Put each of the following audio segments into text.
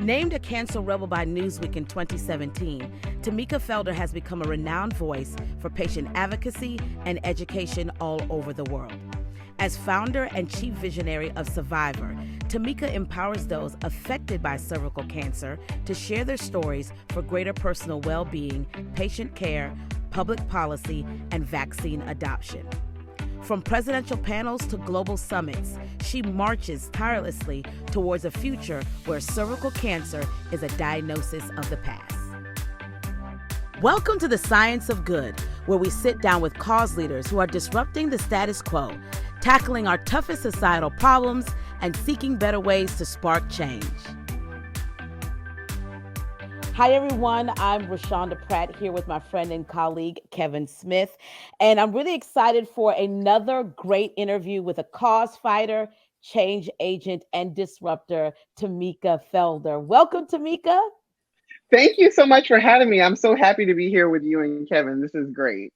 Named a Cancer Rebel by Newsweek in 2017, Tamika Felder has become a renowned voice for patient advocacy and education all over the world. As founder and chief visionary of Cervivor, Tamika empowers those affected by cervical cancer to share their stories for greater personal well-being, patient care, public policy, and vaccine adoption. From presidential panels to global summits, she marches tirelessly towards a future where cervical cancer is a diagnosis of the past. Welcome to the Science of Good, where we sit down with cause leaders who are disrupting the status quo, tackling our toughest societal problems, and seeking better ways to spark change. Hi, everyone. I'm Rashonda Pratt here with my friend and colleague, Kevin Smith. And I'm really excited for another great interview with a cause fighter, change agent, and disruptor, Tamika Felder. Welcome, Tamika. Thank you so much for having me. I'm so happy to be here with you and Kevin. This is great.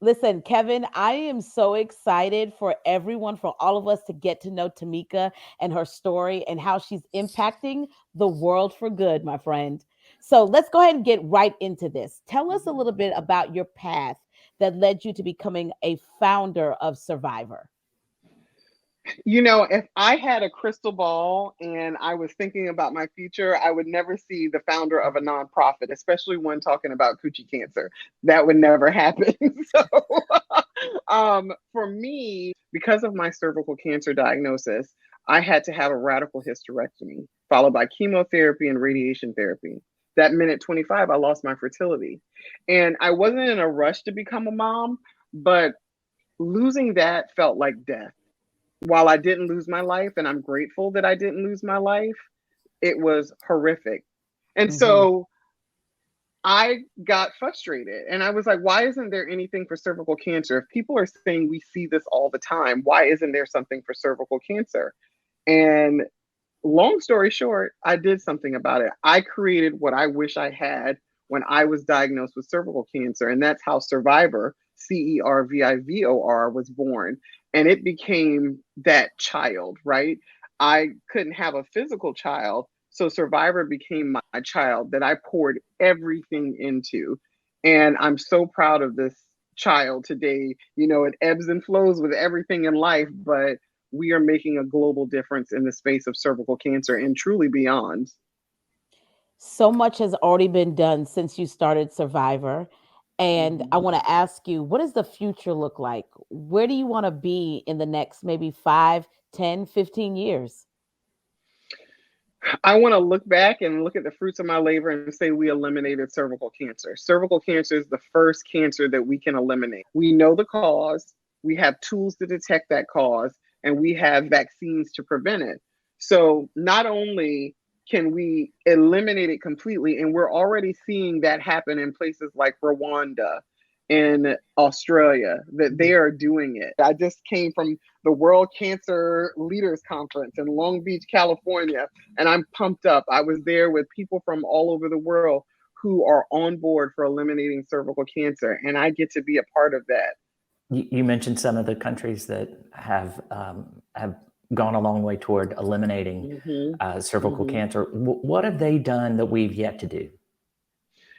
Listen, Kevin, I am so excited for everyone, for all of us to get to know Tamika and her story and how she's impacting the world for good, my friend. So let's go ahead and get right into this. Tell us a little bit about your path that led you to becoming a founder of Cervivor. You know, if I had a crystal ball and I was thinking about my future, I would never see the founder of a nonprofit, especially one talking about coochie cancer. That would never happen. So, for me, because of my cervical cancer diagnosis, I had to have a radical hysterectomy followed by chemotherapy and radiation therapy. That minute 25, I lost my fertility. And I wasn't in a rush to become a mom, but losing that felt like death. While I didn't lose my life, and I'm grateful that I didn't lose my life, it was horrific. And Mhm. so I got frustrated and I was like, why isn't there anything for cervical cancer? If people are saying we see this all the time, why isn't there something for cervical cancer? And long story short, I did something about it. I created what I wish I had when I was diagnosed with cervical cancer. And that's how Cervivor, Cervivor, was born. And it became that child, right? I couldn't have a physical child. So Survivor became my child that I poured everything into. And I'm so proud of this child today. You know, it ebbs and flows with everything in life, but we are making a global difference in the space of cervical cancer and truly beyond. So much has already been done since you started Survivor. And I Mhm. want to ask you, what does the future look like? Where do you want to be in the next maybe 5, 10, 15 years? I want to look back and look at the fruits of my labor and say we eliminated cervical cancer. Cervical cancer is the first cancer that we can eliminate. We know the cause, we have tools to detect that cause, and we have vaccines to prevent it. So not only can we eliminate it completely, and we're already seeing that happen in places like Rwanda, in Australia, that they are doing it. I just came from the World Cancer Leaders Conference in Long Beach, California, and I'm pumped up. I was there with people from all over the world who are on board for eliminating cervical cancer, and I get to be a part of that. You mentioned some of the countries that have gone a long way toward eliminating Hmm. cervical Hmm. cancer. What have they done that we've yet to do?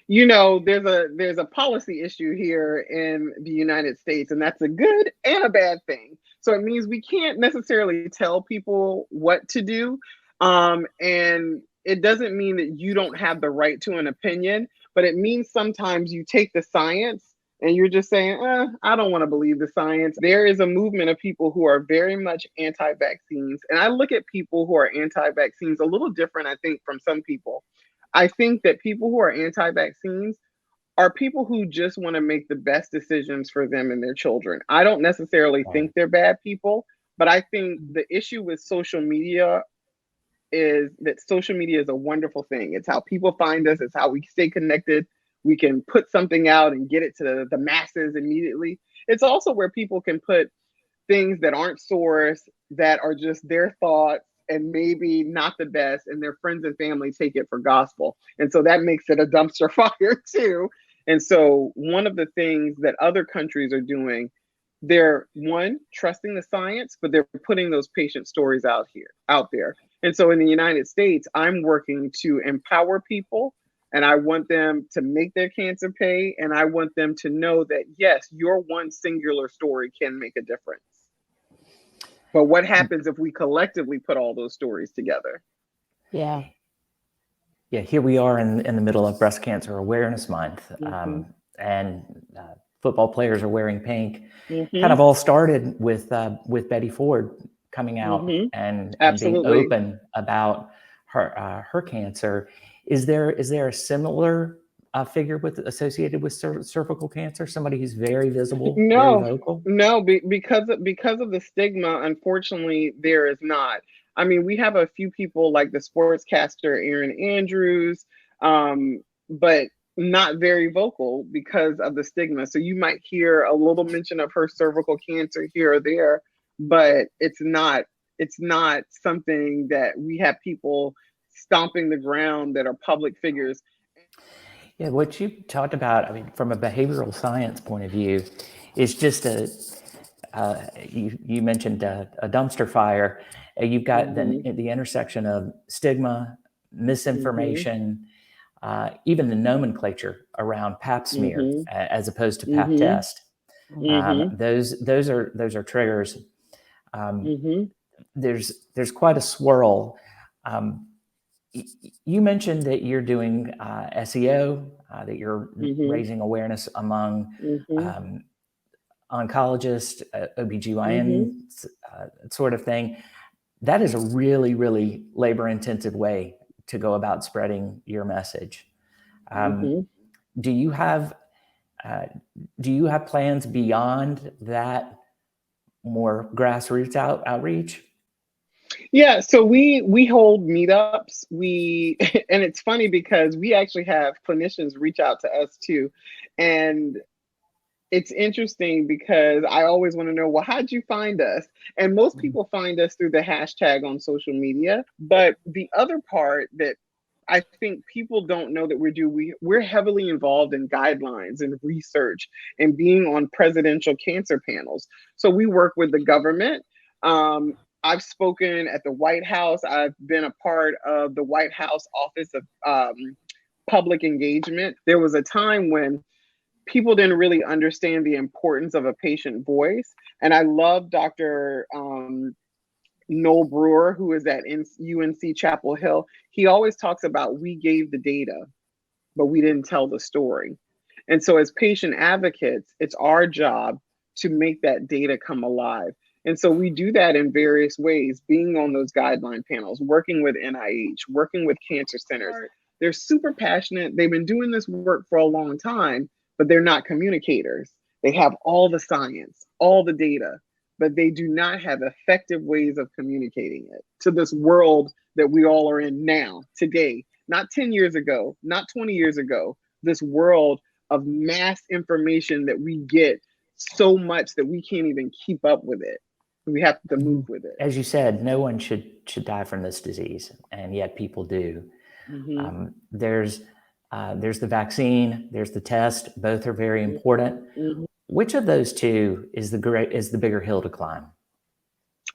You know, there's a policy issue here in the United States, and that's a good and a bad thing. So it means we can't necessarily tell people what to do, and it doesn't mean that you don't have the right to an opinion, but it means sometimes you take the science and you're just saying, I don't want to believe the science. There is a movement of people who are very much anti-vaccines, and I look at people who are anti-vaccines a little different, I think, from some people. I think that people who are anti vaccines are people who just want to make the best decisions for them and their children. I don't necessarily Right. think they're bad people, but I think the issue with social media is that social media is a wonderful thing. It's how people find us, it's how we stay connected. We can put something out and get it to the masses immediately. It's also where people can put things that aren't sourced, that are just their thoughts and maybe not the best, and their friends and family take it for gospel. And so that makes it a dumpster fire too. And so one of the things that other countries are doing, they're one, trusting the science, but they're putting those patient stories out there. And so in the United States, I'm working to empower people, and I want them to make their cancer pay. And I want them to know that, yes, your one singular story can make a difference. But what happens if we collectively put all those stories together? Yeah. Yeah, here we are in the middle of Breast Cancer Awareness Month, and football players are wearing pink. Kind of all started with Betty Ford coming out and being open about her cancer. Is there a similar figure associated with cervical cancer? Somebody who's very visible, very vocal? No, because of the stigma, unfortunately, there is not. I mean, we have a few people like the sportscaster Erin Andrews, but not very vocal because of the stigma. So you might hear a little mention of her cervical cancer here or there, but it's not something that we have people stomping the ground that are public figures. Yeah, what you talked about, I mean, from a behavioral science point of view, is just you mentioned a dumpster fire. You've got the intersection of stigma, misinformation, even the nomenclature around Pap smear as opposed to Pap test. Those are triggers. There's quite a swirl. You mentioned that you're doing SEO, that you're raising awareness among oncologists, OBGYN sort of thing. That is a really, really labor-intensive way to go about spreading your message. Do you have plans beyond that, more grassroots outreach? Yeah, so we hold meetups. And it's funny because we actually have clinicians reach out to us too. And it's interesting because I always want to know, well, how'd you find us? And most people find us through the hashtag on social media. But the other part that I think people don't know that we're heavily involved in guidelines and research and being on presidential cancer panels. So we work with the government. I've spoken at the White House. I've been a part of the White House Office of Public Engagement. There was a time when people didn't really understand the importance of a patient voice. And I love Dr. Noel Brewer, who is at UNC Chapel Hill. He always talks about, we gave the data, but we didn't tell the story. And so as patient advocates, it's our job to make that data come alive. And so we do that in various ways, being on those guideline panels, working with NIH, working with cancer centers. They're super passionate. They've been doing this work for a long time, but they're not communicators. They have all the science, all the data, but they do not have effective ways of communicating it to this world that we all are in now, today, not 10 years ago, not 20 years ago, this world of mass information that we get so much that we can't even keep up with it. We have to move with it. As you said, no one should die from this disease, and yet people do. There's the vaccine, there's the test. Both are very important. Which of those two is the bigger hill to climb?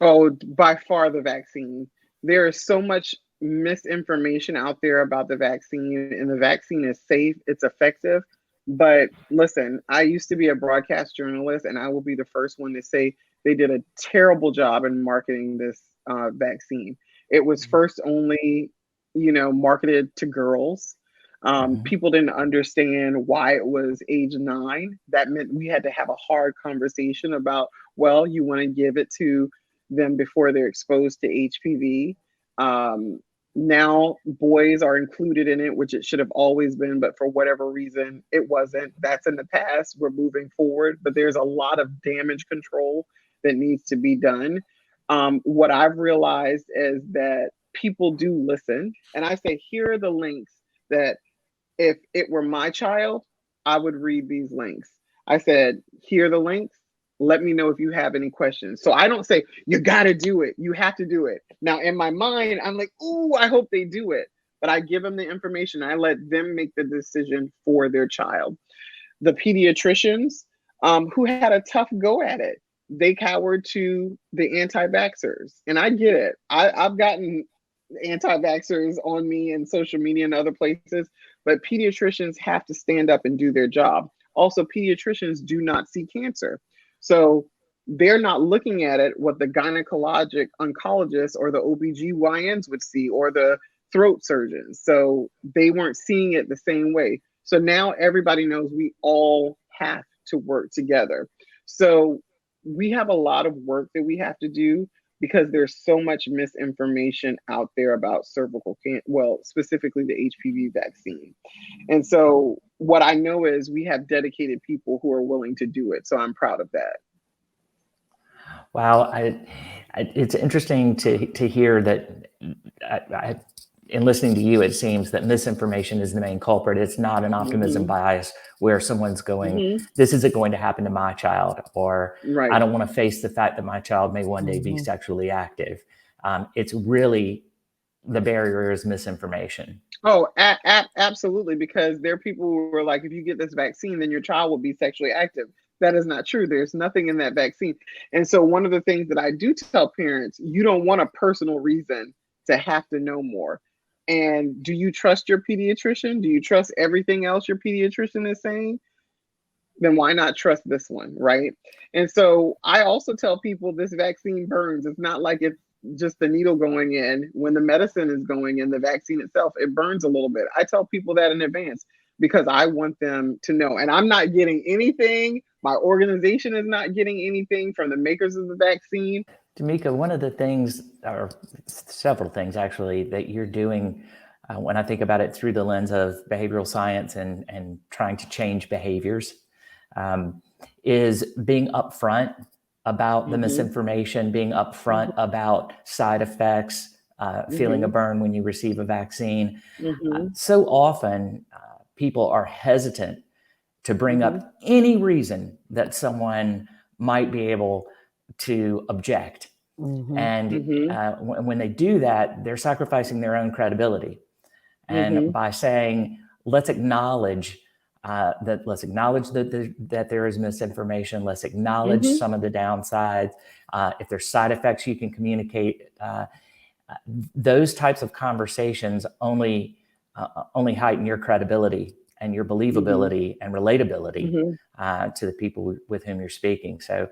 Oh, by far the vaccine. There is so much misinformation out there about the vaccine, and the vaccine is safe, it's effective. But listen, I used to be a broadcast journalist, and I will be the first one to say they did a terrible job in marketing this vaccine. It was first only, marketed to girls. People didn't understand why it was age 9. That meant we had to have a hard conversation about, well, you want to give it to them before they're exposed to HPV. Now boys are included in it, which it should have always been, but for whatever reason, it wasn't. That's in the past. We're moving forward, but there's a lot of damage control that needs to be done. What I've realized is that people do listen. And I say, here are the links that if it were my child, I would read these links. I said, here are the links. Let me know if you have any questions. So I don't say, you got to do it. You have to do it. Now, in my mind, I'm like, ooh, I hope they do it. But I give them the information. I let them make the decision for their child. The pediatricians who had a tough go at it, they cowered to the anti-vaxxers. And I get it. I've gotten anti-vaxxers on me in social media and other places, but pediatricians have to stand up and do their job. Also, pediatricians do not see cancer. So they're not looking at it what the gynecologic oncologists or the OBGYNs would see, or the throat surgeons. So they weren't seeing it the same way. So now everybody knows we all have to work together. So we have a lot of work that we have to do because there's so much misinformation out there about cervical cancer, well, specifically the HPV vaccine. And so what I know is we have dedicated people who are willing to do it. So I'm proud of that. Wow, it's interesting to hear that. In listening to you, it seems that misinformation is the main culprit. It's not an optimism bias where someone's going, this isn't going to happen to my child, or I don't want to face the fact that my child may one day be sexually active. It's really, the barrier is misinformation. Oh, absolutely. Because there are people who are like, if you get this vaccine, then your child will be sexually active. That is not true. There's nothing in that vaccine. And so one of the things that I do tell parents, you don't want a personal reason to have to know more. And do you trust your pediatrician? Do you trust everything else your pediatrician is saying? Then why not trust this one, right? And so I also tell people this vaccine burns. It's not like it's just the needle going in. When the medicine is going in, the vaccine itself, it burns a little bit. I tell people that in advance because I want them to know. And I'm not getting anything. My organization is not getting anything from the makers of the vaccine. Tamika, one of the things, or several things actually, that you're doing when I think about it through the lens of behavioral science and trying to change behaviors, is being upfront about the misinformation, being upfront about side effects, feeling a burn when you receive a vaccine. So often people are hesitant to bring up any reason that someone might be able to object. And when they do that, they're sacrificing their own credibility. And by saying, let's acknowledge that there is misinformation. Let's acknowledge some of the downsides. If there's side effects, you can communicate. Those types of conversations only heighten your credibility and your believability and relatability to the people with whom you're speaking. So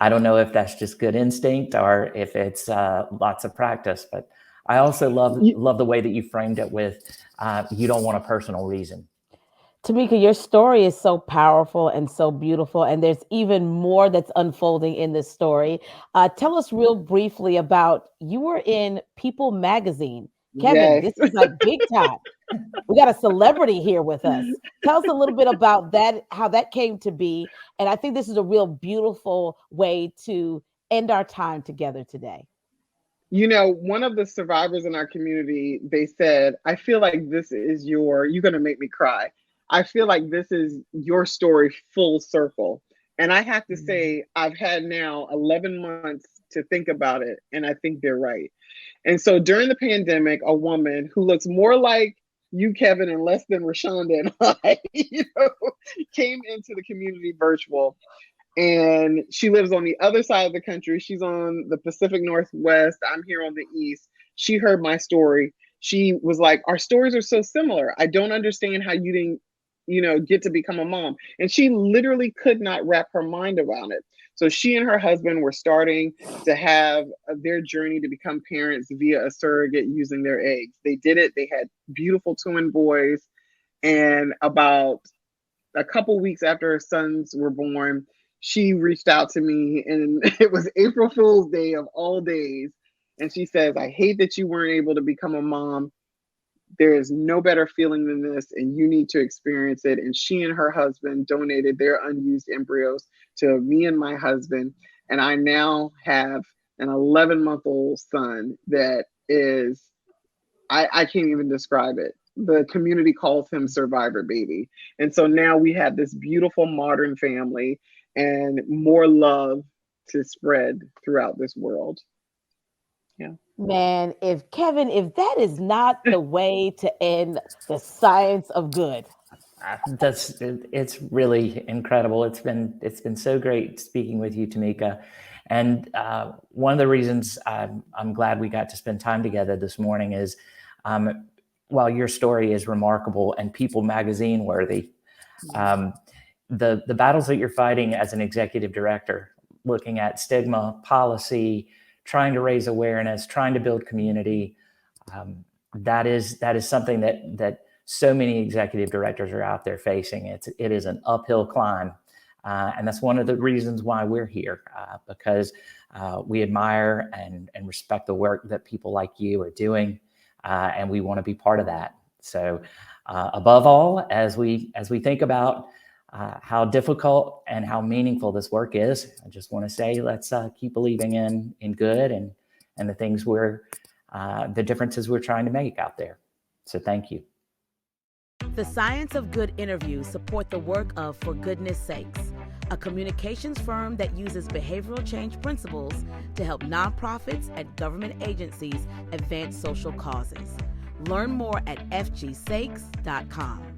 I don't know if that's just good instinct or if it's lots of practice, but I also love the way that you framed it with you don't want a personal reason. Tamika, your story is so powerful and so beautiful, and there's even more that's unfolding in this story. Tell us real briefly about, you were in People magazine. Kevin, this is like big time. We got a celebrity here with us. Tell us a little bit about that, how that came to be. And I think this is a real beautiful way to end our time together today. You know, one of the survivors in our community, they said, I feel like this is you're going to make me cry. I feel like this is your story full circle. And I have to say, I've had now 11 months to think about it. And I think they're right. And so during the pandemic, a woman who looks more like you, Kevin, and less than Rashonda and I, came into the community virtual. And she lives on the other side of the country. She's on the Pacific Northwest. I'm here on the East. She heard my story. She was like, our stories are so similar. I don't understand how you didn't, get to become a mom. And she literally could not wrap her mind around it. So she and her husband were starting to have their journey to become parents via a surrogate using their eggs. They did it. They had beautiful twin boys. And about a couple weeks after her sons were born, she reached out to me, and it was April Fool's Day of all days. And she says, I hate that you weren't able to become a mom. There is no better feeling than this, and you need to experience it. And she and her husband donated their unused embryos to me and my husband. And I now have an 11-month-old son that is, I can't even describe it. The community calls him Survivor baby. And so now we have this beautiful modern family and more love to spread throughout this world. Yeah. Man, if that is not the way to end the science of good. It's really incredible. It's been so great speaking with you, Tamika. And one of the reasons I'm glad we got to spend time together this morning is while your story is remarkable and People magazine worthy, the battles that you're fighting as an executive director, looking at stigma, policy, trying to raise awareness, trying to build community, that is something that so many executive directors are out there facing. It is an uphill climb. And that's one of the reasons why we're here, because we admire and respect the work that people like you are doing, and we want to be part of that. So above all, as we think about how difficult and how meaningful this work is, I just want to say, let's keep believing in good and the things the differences we're trying to make out there. So thank you. The Science of Good interviews support the work of For Goodness Sakes, a communications firm that uses behavioral change principles to help nonprofits and government agencies advance social causes. Learn more at fgsakes.com.